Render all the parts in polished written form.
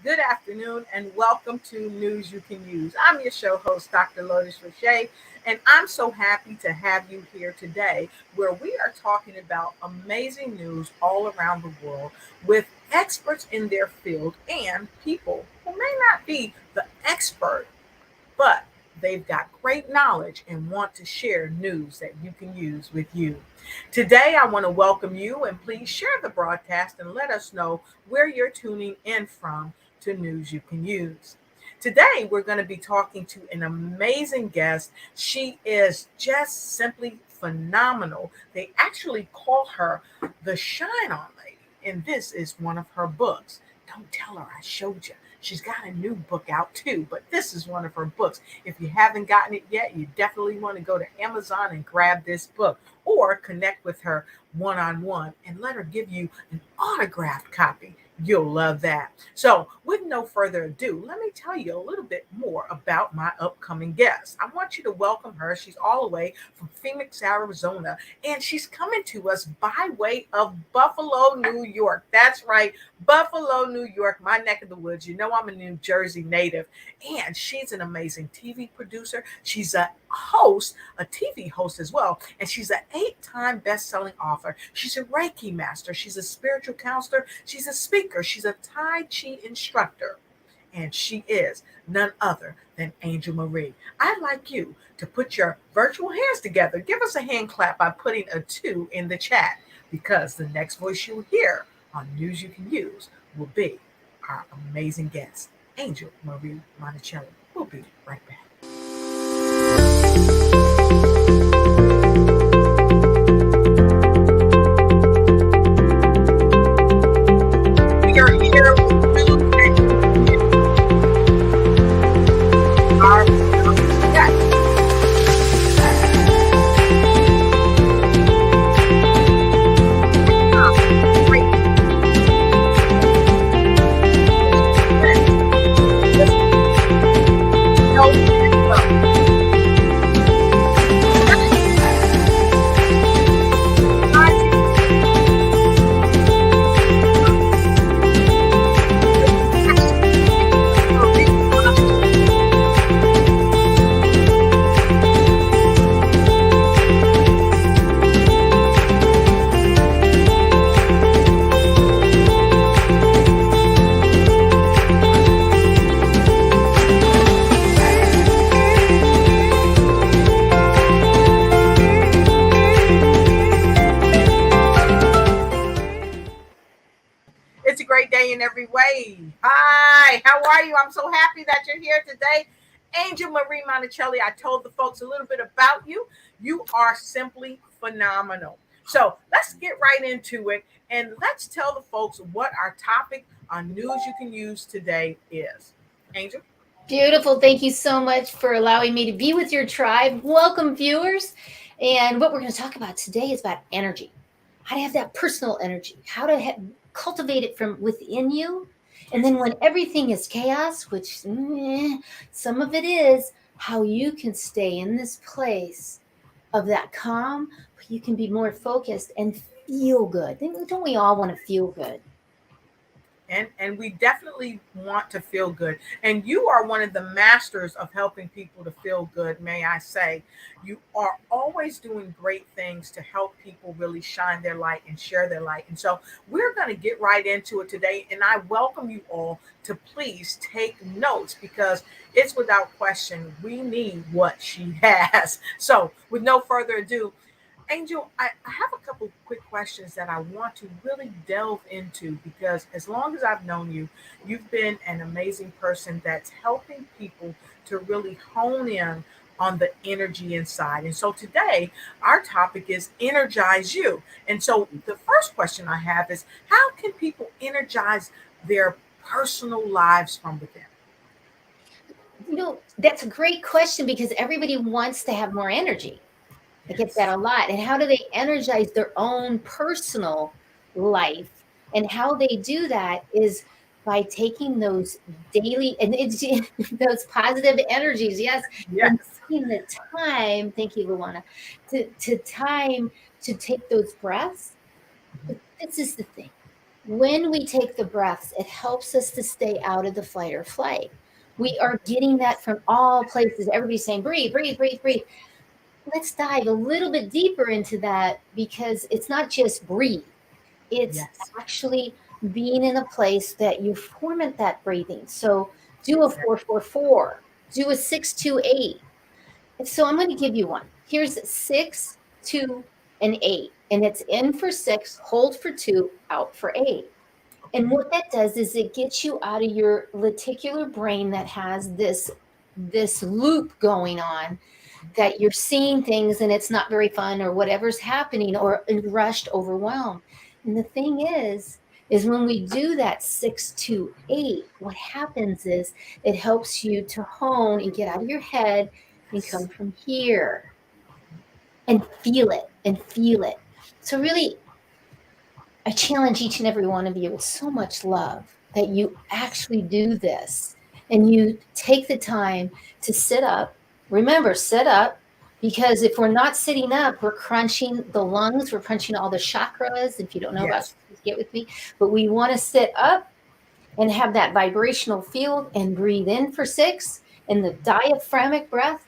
good afternoon, and welcome to News You Can Use. I'm your show host, Dr. Lotus Riché, and I'm so happy to have you here today where we are talking about amazing news all around the world with experts in their field and people who may not be the expert, but they've got great knowledge and want to share news that you can use with you. Today, I want to welcome you and please share the broadcast and let us know where you're tuning in from to News You Can Use. Today, we're going to be talking to an amazing guest. She is just simply phenomenal. They actually call her the Shine On Lady, and this is one of her books. Don't tell her I showed you. She's got a new book out too, but this is one of her books. If you haven't gotten it yet, you definitely want to go to Amazon and grab this book or connect with her one on one and let her give you an autographed copy. You'll love that. So, with no further ado, let me tell you a little bit more about my upcoming guest. I want you to welcome her. She's all the way from Phoenix, Arizona, and she's coming to us by way of Buffalo, New York. That's right, Buffalo, New York, my neck of the woods. You know, I'm a New Jersey native, and she's an amazing TV producer. She's a host, a TV host as well, and she's an 8-time best-selling author. She's a Reiki master. She's a spiritual counselor. She's a speaker. She's a Tai Chi instructor, and she is none other than Angel Marie. I'd like you to put your virtual hands together. Give us a hand clap by putting a 2 in the chat, because the next voice you'll hear on News You Can Use will be our amazing guest, Angel Marie Monachelli. We'll be right back. We are here with our guest. It's a great day in every way. Hi, how are you? I'm so happy that you're here today. Angel Marie Monticelli, I told the folks a little bit about you. You are simply phenomenal. So let's get right into it and let's tell the folks what our topic on News You Can Use today is. Angel? Beautiful. Thank you so much for allowing me to be with your tribe. Welcome, viewers. And what we're going to talk about today is about energy, how to have that personal energy, how to cultivate it from within you. And then when everything is chaos, which some of it is, how you can stay in this place of that calm, you can be more focused and feel good. Don't we all want to feel good? And we definitely want to feel good, and you are one of the masters of helping people to feel good, may I say. You are always doing great things to help people really shine their light and share their light, and so we're going to get right into it today, and I welcome you all to please take notes, because it's without question we need what she has. So with no further ado, Angel, I have a couple quick questions that I want to really delve into, because as long as I've known you, you've been an amazing person that's helping people to really hone in on the energy inside. And so today, our topic is Energize You. And so the first question I have is, how can people energize their personal lives from within? That's a great question because everybody wants to have more energy. I get that Yes. a lot. And how do they energize their own personal life? And how they do that is by taking those daily and it's those positive energies, yes, and Yes. taking the time. Thank you, Luana, to time to take those breaths. But this is the thing. When we take the breaths, it helps us to stay out of the fight or flight. We are getting that from all places. Everybody's saying, breathe, breathe, breathe, breathe. Let's dive a little bit deeper into that, because it's not just breathe. It's Yes. actually being in a place that you format that breathing. So do a Exactly. 4-4-4, do a 6-2-8. And so I'm going to give you one. Here's 6, 2, and 8. And it's in for 6, hold for 2, out for 8. And Okay. what that does is it gets you out of your lenticular brain that has this loop going on, that you're seeing things and it's not very fun, or whatever's happening, or rushed, overwhelmed. And the thing is when we do that 6-2-8, what happens is it helps you to hone and get out of your head and come Yes. from here and feel it and feel it. So really, I challenge each and every one of you with so much love that you actually do this, and you take the time to sit up. Remember, sit up, because if we're not sitting up, we're crunching the lungs, we're crunching all the chakras. If you don't know about, Yes. get with me, but we want to sit up and have that vibrational field and breathe in for 6. And the diaphragmic breath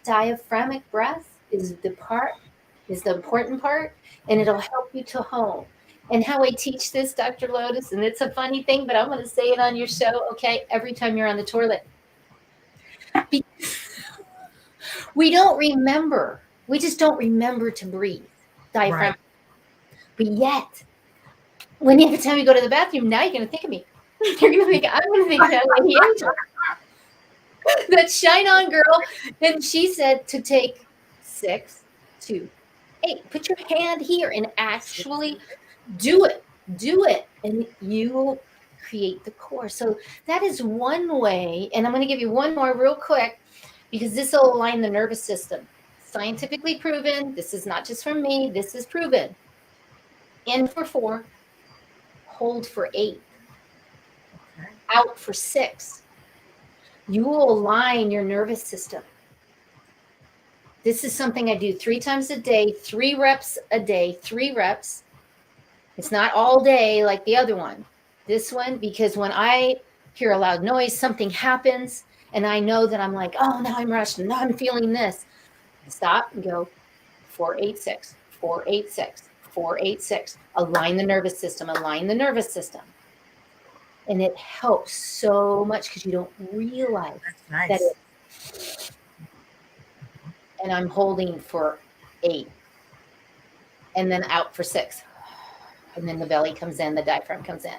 is the important part, and it'll help you to hone. And how I teach this, Dr. Lotus, and it's a funny thing, but I'm going to say it on your show, okay? Every time you're on the toilet. We don't remember. We just don't remember to breathe. Diaphragm. Right. But yet, when every time you go to the bathroom, now you're going to think of me. You're going to think, I'm going to think that lady angel, that shine on girl. And she said to take 6, 2, 8. Put your hand here and Six, two, actually eight. do it. Do it. And you will create the core. So that is one way. And I'm going to give you one more real quick, because this will align the nervous system. Scientifically proven. This is not just from me. This is proven. In for 4, hold for 8, Okay. out for 6. You will align your nervous system. This is something I do 3 times a day, 3 reps a day, 3 reps. It's not all day like the other one. This one, because when I hear a loud noise, something happens, and I know that I'm like, oh, now I'm rushed, and now I'm feeling this. I stop and go 4-8-6, 4-8-6, 4-8-6. Align the nervous system, align the nervous system. And it helps so much, because you don't realize That's that nice. it's, and I'm holding for 8, and then out for 6. And then the belly comes in, the diaphragm comes in.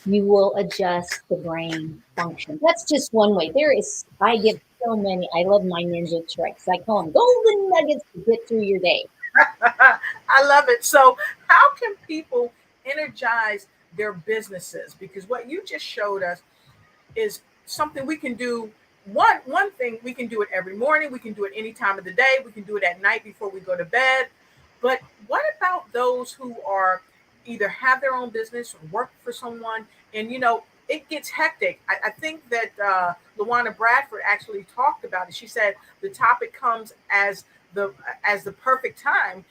You will adjust the brain function. That's just one way. I give so many. I love my ninja tricks. I call them golden nuggets to get through your day. I love it. So, how can people energize their businesses? Because what you just showed us is something we can do. One thing, we can do it every morning. We can do it any time of the day. We can do it at night before we go to bed. But what about those who are either have their own business or work for someone, and it gets hectic? I think that Luana Bradford actually talked about it. She said the topic comes the as the perfect time.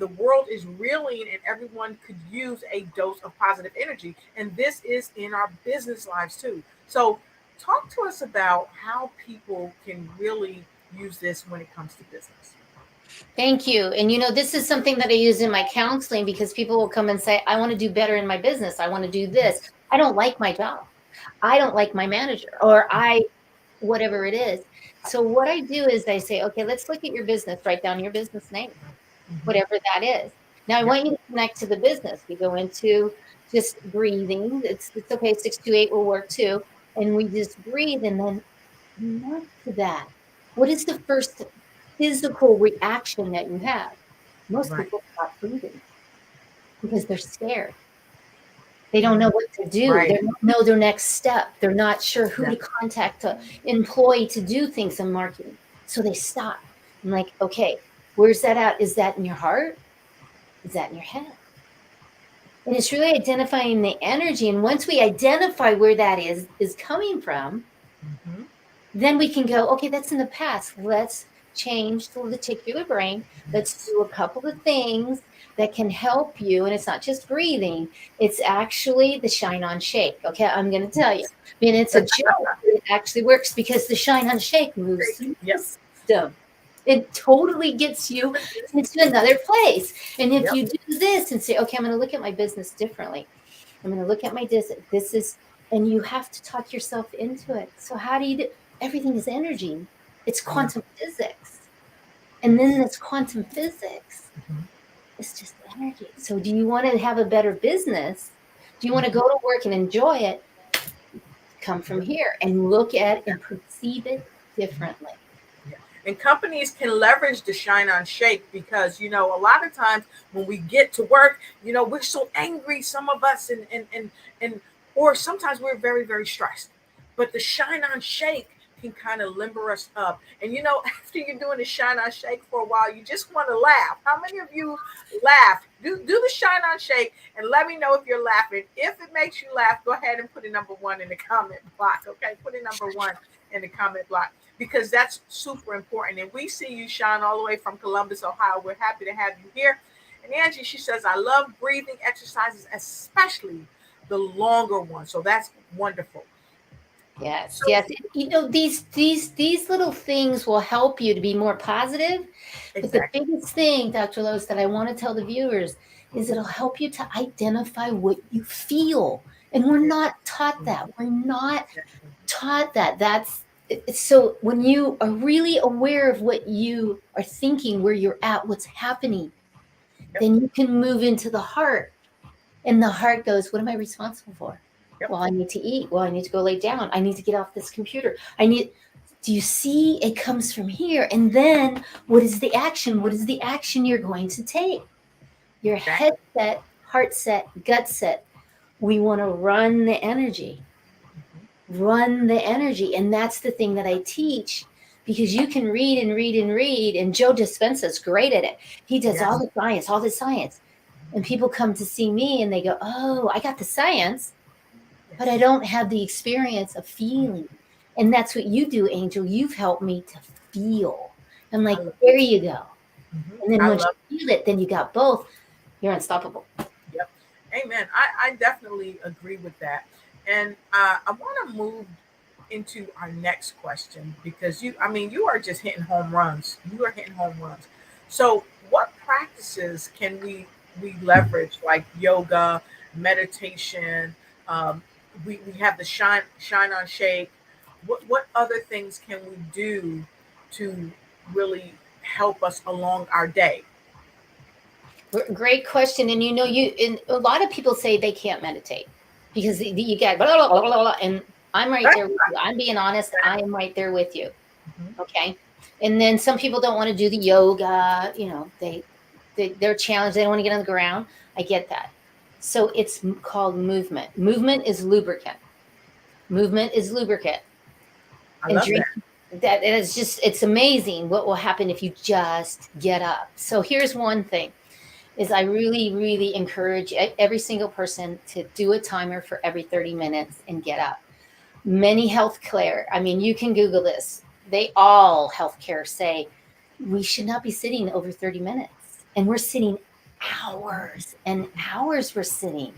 The world is reeling, and everyone could use a dose of positive energy. And this is in our business lives too. So, talk to us about how people can really use this when it comes to business. Thank you. And this is something that I use in my counseling, because people will come and say, I want to do better in my business. I want to do this. Yes. I don't like my job. I don't like my manager, or whatever it is. So what I do is I say, okay, let's look at your business, write down your business name, Hmm. whatever that is. Now I Yep. want you to connect to the business. We go into just breathing. It's okay. 6-8 will work too. And we just breathe, and then connect to that. What is the first physical reaction that you have? Most Right. people stop breathing because they're scared. They don't know Mhm. what to do. They Right. don't know their next step. They're not sure who to Yeah. contact to employ to do things in marketing. So they stop. I'm like, okay, where's that at? Is that in your heart? Is that in your head? And it's really identifying the energy. And once we identify where that is coming from, Hmm. then we can go, okay, that's in the past. Let's change the lenticular brain. Let's Yes. do a couple of things. that can help you. And it's not just breathing, it's actually the shine on shake. Okay, I'm going to tell you. I mean, it's a joke, but it actually works because the shine on shake moves through the Yep. system. It totally gets you into another place. And if Yep. you do this and say, okay, I'm going to look at my business differently. I'm going to look at my this is, and you have to talk yourself into it. So how do you do? Everything is energy. It's quantum physics. And then this quantum physics is just energy. So do you want to have a better business? Do you want to go to work and enjoy it? Come from here and look at and perceive it differently. And companies can leverage the shine on shake because, a lot of times when we get to work, we're so angry, some of us, and or sometimes we're very, very stressed. But the shine on shake can kind of limber us up. And after you're doing the shine on shake for a while, you just want to laugh. How many of you laugh? Do the shine on shake and let me know if you're laughing. If it makes you laugh, go ahead and put a number one in the comment block. Okay, put a number one in the comment block, because that's super important. And we see you, Sean, all the way from Columbus, Ohio. We're happy to have you here. And Angie, she says, I love breathing exercises, especially the longer ones. So that's wonderful. Yes, yes. These little things will help you to be more positive. But the Exactly. biggest thing, Dr. Lois, that I want to tell the viewers is it'll help you to identify what you feel. And we're not taught that. We're not taught that. So when you are really aware of what you are thinking, where you're at, what's happening, Yep. then you can move into the heart. And the heart goes, what am I responsible for? Yep. Well, I need to eat. Well, I need to go lay down. I need to get off this computer. Do you see? It comes from here. And then what is the action? What is the action you're going to take? Your head set, heart set, gut set. We want to run the energy. Run the energy. And that's the thing that I teach, because you can read and read and read. And Joe Dispenza's great at it. He does all the science. And people come to see me and they go, oh, I got the science, but I don't have the experience of feeling. And that's what you do, Angel. You've helped me to feel. I'm like, there you go. And then once you feel it, then you got both. You're unstoppable. Yep. Amen. I definitely agree with that. And I want to move into our next question, because you are just hitting home runs. You are hitting home runs. So what practices can we leverage, like yoga, meditation? We have the shine on shake. What other things can we do to really help us along our day? Great question. And and a lot of people say they can't meditate because you get blah, blah, blah, blah, blah, and I'm right there with you. I'm being honest. I am right there with you. Okay. And then some people don't want to do the yoga. They're challenged. They don't want to get on the ground. I get that. So it's called movement. Movement is lubricant. Movement is lubricant. I love that. It's amazing what will happen if you just get up. So here's one thing is I really, really encourage every single person to do a timer for every 30 minutes and get up. Many healthcare, you can Google this. They all healthcare say we should not be sitting over 30 minutes. And we're sitting hours and hours we're sitting.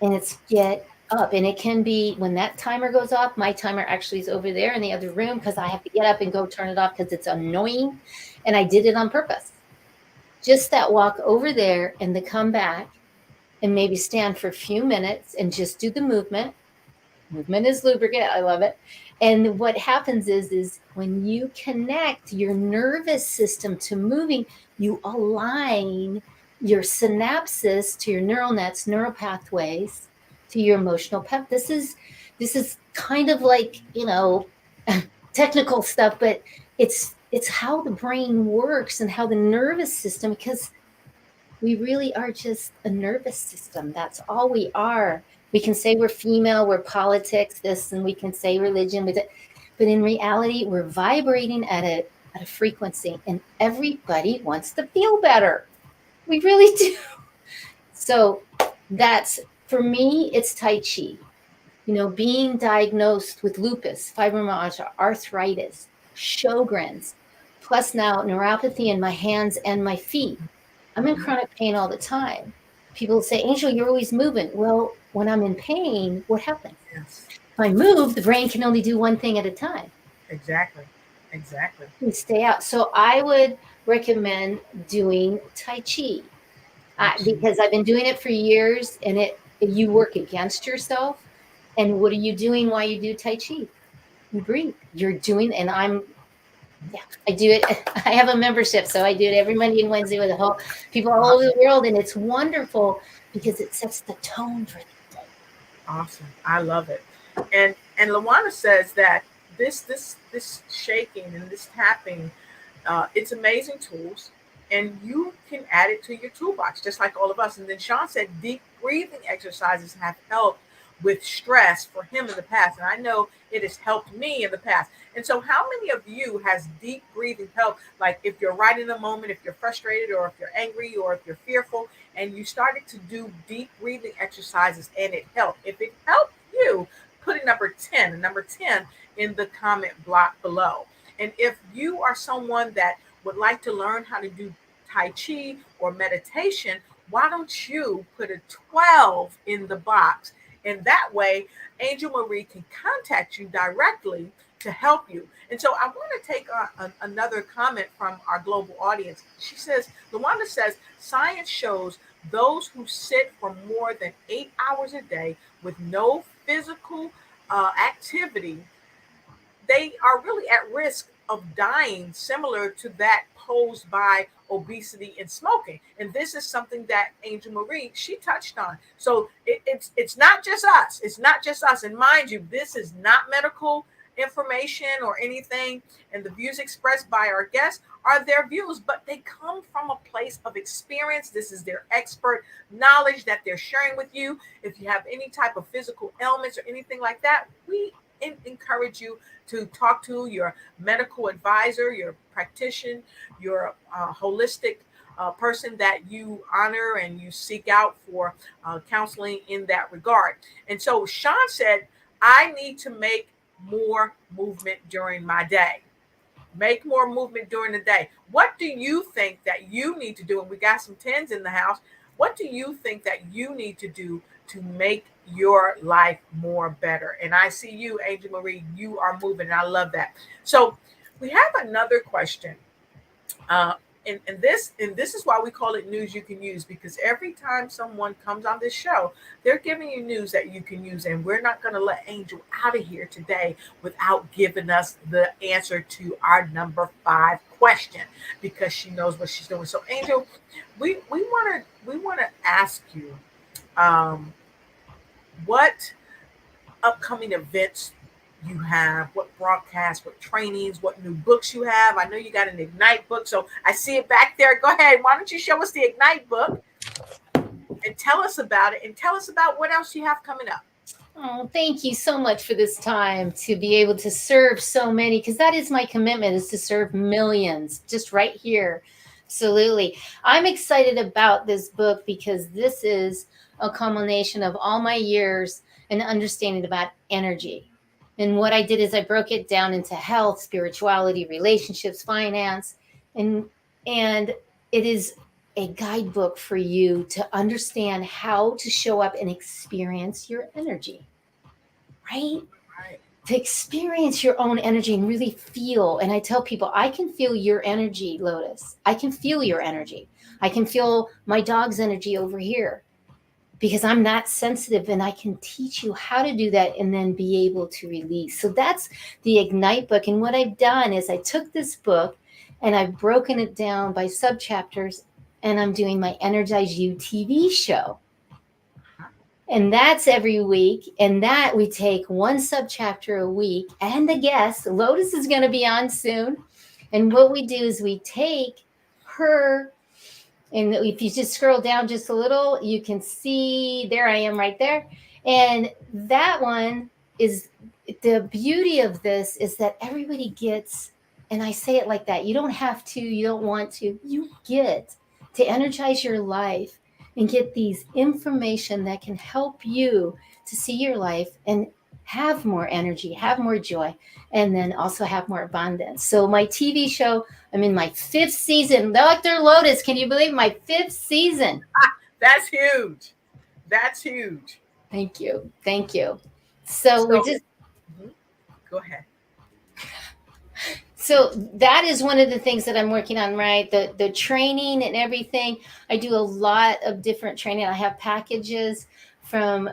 And it's get up. And it can be when that timer goes off, my timer actually is over there in the other room because I have to get up and go turn it off because it's annoying. And I did it on purpose. Just that walk over there and to come back and maybe stand for a few minutes and just do the movement. Movement is lubricant. I love it. And what happens is when you connect your nervous system to moving, you align your synapses to your neural nets, neural pathways to your emotional path. This is kind of like, technical stuff, but it's how the brain works and how the nervous system, because we really are just a nervous system. That's all we are. We can say we're female, we're politics, this, and we can say religion with it. But in reality, we're vibrating at a frequency, and everybody wants to feel better. We really do. So that's, for me, it's Tai Chi. Being diagnosed with lupus, fibromyalgia, arthritis, Sjogren's, plus now neuropathy in my hands and my feet. I'm in chronic pain all the time. People say, Angel, you're always moving. Well, when I'm in pain, what happens? Yes. If I move, the brain can only do one thing at a time. Exactly. Exactly. We stay out. So I would recommend doing Tai Chi Tai Chi. because I've been doing it for years, and you work against yourself. And what are you doing while you do Tai Chi? You breathe. You're doing, and yeah, I do it. I have a membership, so I do it every Monday and Wednesday with people all over Awesome. the world, and it's wonderful because it sets the tone for the day. Awesome. I love it. And Luana says that this shaking and this tapping, it's amazing tools, and you can add it to your toolbox, just like all of us. And then Sean said deep breathing exercises have helped with stress for him in the past, and I know it has helped me in the past. And so, how many of you has deep breathing helped? Like if you're right in the moment, if you're frustrated, or if you're angry, or if you're fearful, and you started to do deep breathing exercises, and it helped. If it helped you, put a number 10 in the comment block below. And if you are someone that would like to learn how to do Tai Chi or meditation, why don't you put a 12 in the box? And that way, Angel Marie can contact you directly to help you. And so I want to take another comment from our global audience. She says, Luanda says, science shows those who sit for more than 8 hours a day with no physical activity, they are really at risk of dying, similar to that posed by obesity and smoking. And this is something that Angel Marie she touched on. So it's not just us. It's not just us. And mind you, this is not medical information or anything. And the views expressed by our guests are their views, but they come from a place of experience. This is their expert knowledge that they're sharing with you. If you have any type of physical ailments or anything like that, we encourage you to talk to your medical advisor, your practitioner, your holistic person that you honor and you seek out for counseling in that regard. And so Sean said, I need to make more movement during my day. Make more movement during the day. What do you think that you need to do? And we got some tens in the house. What do you think that you need to do to make your life more better? And I see you, Angel Marie, you are moving. And I love that. So we have another question. Uh, and this is why we call it news you can use, because every time someone comes on this show, they're giving you news that you can use, and we're not going to let Angel out of here today without giving us the answer to our number 5 question, because she knows what she's doing. So Angel, we want to ask you, um, what upcoming events you have, what broadcasts, what trainings, what new books you have. I know you got an Ignite book, so I see it back there. Go ahead. Why don't you show us the Ignite book and tell us about it, and tell us about what else you have coming up. Oh, thank you so much for this time to be able to serve so many, because that is my commitment, is to serve millions just right here. Absolutely. I'm excited about this book because this is a culmination of all my years and understanding about energy. And what I did is I broke it down into health, spirituality, relationships, finance, and and it is a guidebook for you to understand how to show up and experience your energy, right? Right. To experience your own energy and really feel. And I tell people, I can feel your energy, Lotus. I can feel your energy. I can feel my dog's energy over here because I'm that sensitive, and I can teach you how to do that and then be able to release. So that's the Ignite book. And what I've done is I took this book and I've broken it down by subchapters, and I'm doing my Energize U TV show. And that's every week. And that we take one subchapter a week and a guest. Lotus is going to be on soon. And what we do is we take her, and if you just scroll down just a little, you can see there I am right there. And that one is the beauty of this is that everybody gets, and I say it like that, you don't have to, you don't want to, you get to energize your life and get these information that can help you to see your life and have more energy, have more joy, and then also have more abundance. So my TV show, I'm in my 5th season. Dr. Lotus, can you believe my 5th season? That's huge. That's huge. Thank you. Thank you. So we're So just mhm, go ahead. so that is one of the things that I'm working on, right? The training and everything. I do a lot of different training. I have packages from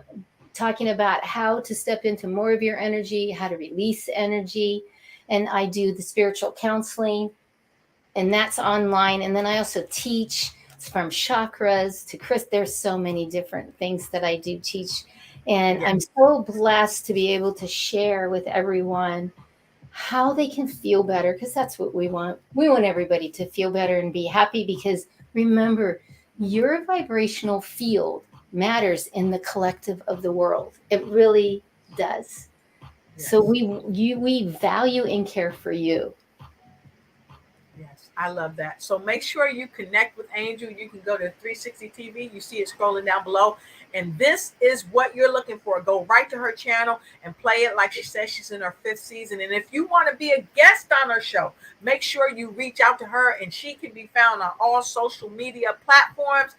talking about how to step into more of your energy, how to release energy, and I do the spiritual counseling, and that's online. And then I also teach from chakras to Chris. There's so many different things that I do teach, and Yeah. I'm so blessed to be able to share with everyone how they can feel better, because that's what we want. We want everybody to feel better and be happy, because remember, your vibrational field matters in the collective of the world. It really does. So Yes. we value and care for you. Yes, I love that. So make sure you connect with Angel. You can go to 360 TV. You see it scrolling down below. And this is what you're looking for. Go right to her channel and play it. Like she says, she's in her 5th season. And if you want to be a guest on her show, make sure you reach out to her, and she can be found on all social media platforms.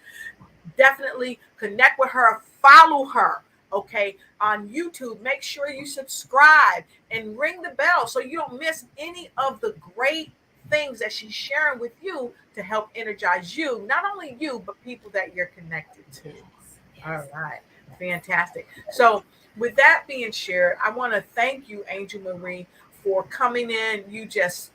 Definitely connect with her, follow her. Okay, on YouTube, make sure you subscribe and ring the bell so you don't miss any of the great things that she's sharing with you to help energize you, not only you, but people that you're connected to. All right, fantastic. So, with that being shared, I want to thank you, Angel Marie, for coming in. You just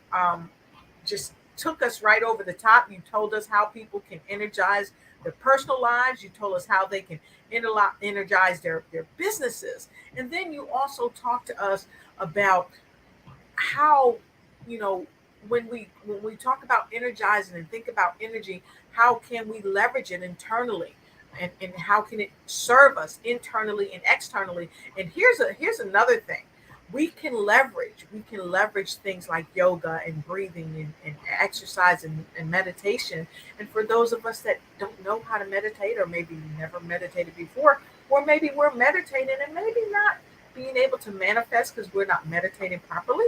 took us right over the top. You told us how people can energize their personal lives. You told us how they can energize their businesses. And then you also talked to us about how, you know, when we talk about energizing and think about energy, how can we leverage it internally? And how can it serve us internally and externally? And here's another thing. We can leverage things like yoga and breathing and exercise and meditation. And for those of us that don't know how to meditate, or maybe never meditated before, or maybe we're meditating and maybe not being able to manifest because we're not meditating properly,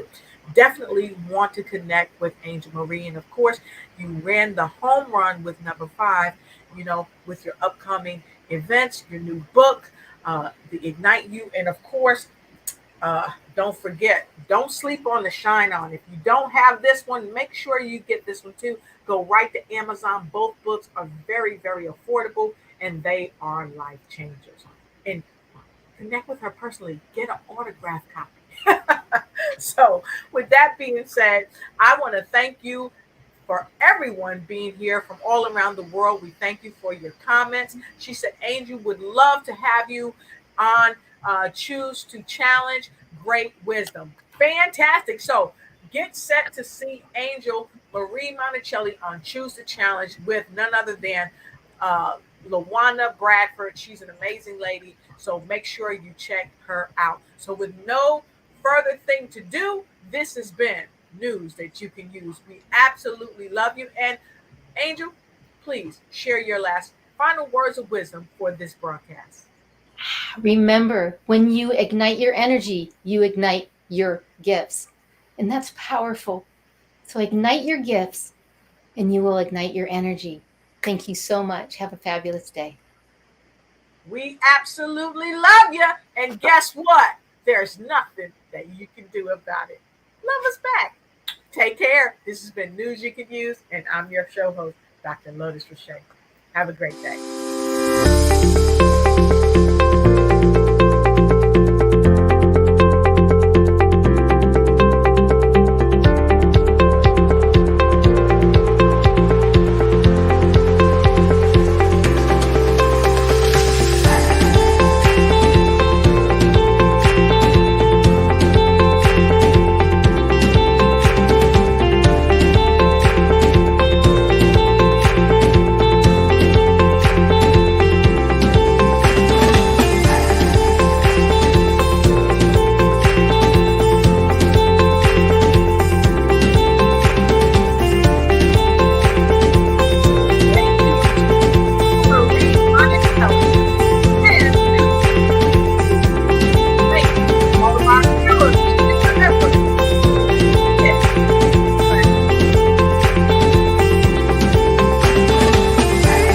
definitely want to connect with Angel Marie. And of course, you ran the home run with number 5, with your upcoming events, your new book, the Ignite You. And of course, don't forget, don't sleep on the Shine On. If you don't have this one, make sure you get this one too. Go right to Amazon. Both books are very, very affordable, and they are life changers. And connect with her personally. Get an autograph copy. So, with that being said, I want to thank you for everyone being here from all around the world. We thank you for your comments. She said, Angel would love to have you on Choose to Challenge Great Wisdom. Fantastic. So, get set to see Angel Marie Monachelli on Choose to Challenge with none other than uh, Lawana Bradford. She's an amazing lady. So make sure you check her out. So with no further thing to do, this has been news that you can use. We absolutely love you. And Angel, please share your last final words of wisdom for this broadcast. Remember, when you ignite your energy, you ignite your gifts. And that's powerful. So ignite your gifts and you will ignite your energy. Thank you so much. Have a fabulous day. We absolutely love you. And guess what? There's nothing that you can do about it. Love us back. Take care. This has been News You Can Use, and I'm your show host, Dr. Lotus Riché. Have a great day.